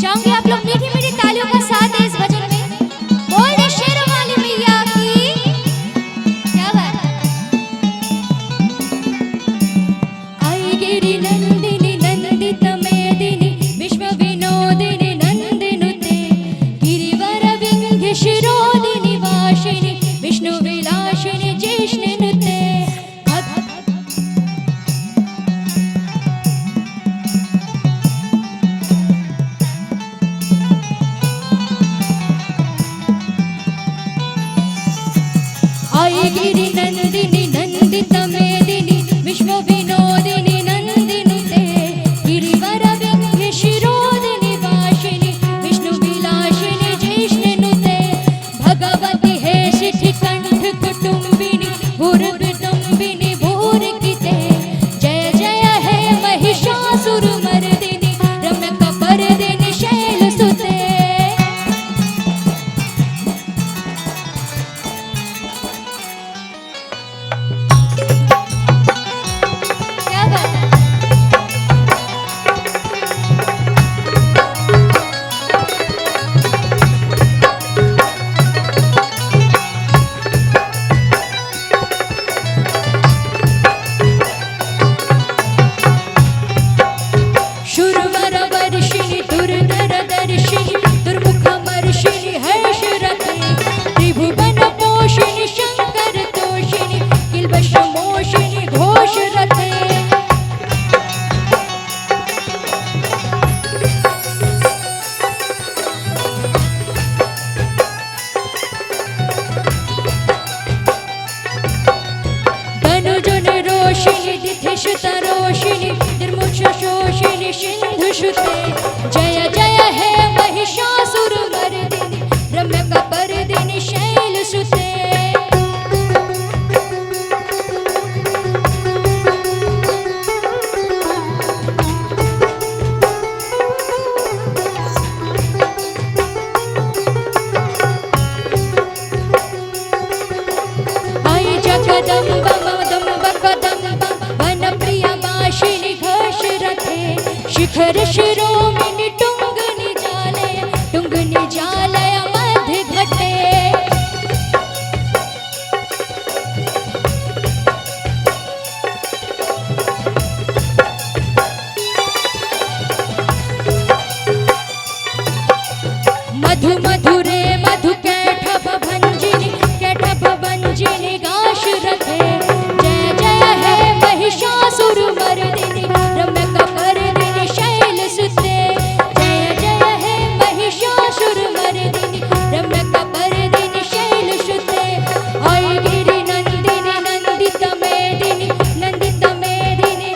चाहूंगी आप लोग मीठी मीठी तालियों का साथ दें इस भजन में। बोल दे शेरों वाली मैया की। क्या बात है। आई गिरि नंदिनी नंदित मेदिनी विश्व विनोदिनी नंदिनुते गिरिवर विंध्य शिरोदिनी वासिनी विष्णु विलासिनी जिष्णुनुते। आई गिरि नंदिनी नंदित मेदिनी विश्व विनोदिनी नंदिनुते गिरिवर विंध्य शिरोदिनी वासिनी विष्णु विलासिनी जिष्णुनुते भगवती हे शिखि कंठ कुटुंबिनी भूर्भुतुंबिनी भूर्किते जय जय हे महिषासुर मर्दिनी रम्यक पर्दिनी शैलसुते। रोशिनी निर्मुष शोषिनी सिंधु शुते जय जय हे महिषासुर मर्दिनी रम्यक पर्दिनी शैलसुते। आई जगदम्ब मदम्ब कदम्ब शिखर शिरोमणि टुंग निजालय मध्य घटे मधु मधुरे मधु कैठभ भंजिनी गाश रथे जय जय हे महिषासुर मर्दिनी रम्यक पर्दिनी शैलसुते जय जय हे महिषासुर मर्दिनी रम्यक पर्दिनी शैलसुते। आई गिरि नंदिनी नंदित मेदिनी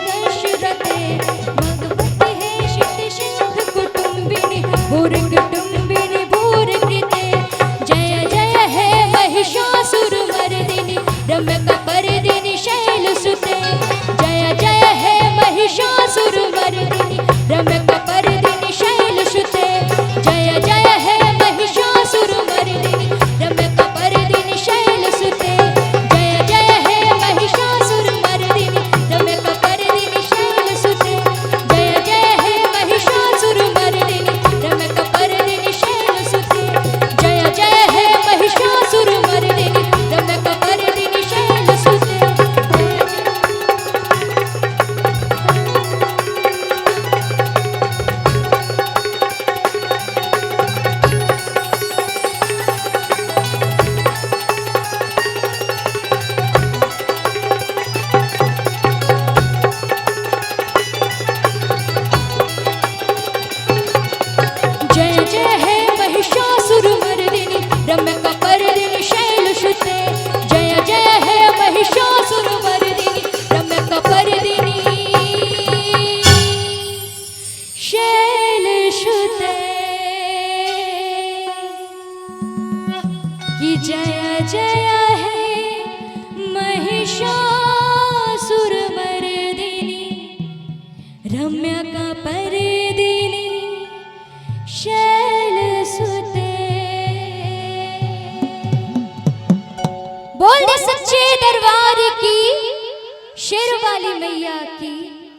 दशरथे भगवती हे शिखि सिंधु कुटुंबिनी भूर्कुटुंबिनी भूर्कृते जय जय हे महिषासुर मर्दिनी रम्यक पर्दिनी शैलसुते जय जय हे महिषासुर मर्दिनी रम्यक पर्दिनी शैलसुते जय जय हे महिषासुर मर्दिनी रम्यक पर्दिनी शैलसुते जय जय हे महिषासुर मर्दिनी रम्यक पर्दिनी शैलसुते जय जय हे महिषासुर मर्दिनी रम्यक पर्दिनी शैलसुते जय जय हे महिषासुर मर्दिनी रम्यक पर्दिनी शैलसुते। बोल दे सच्चे दरबार की शेर वाली मैया की।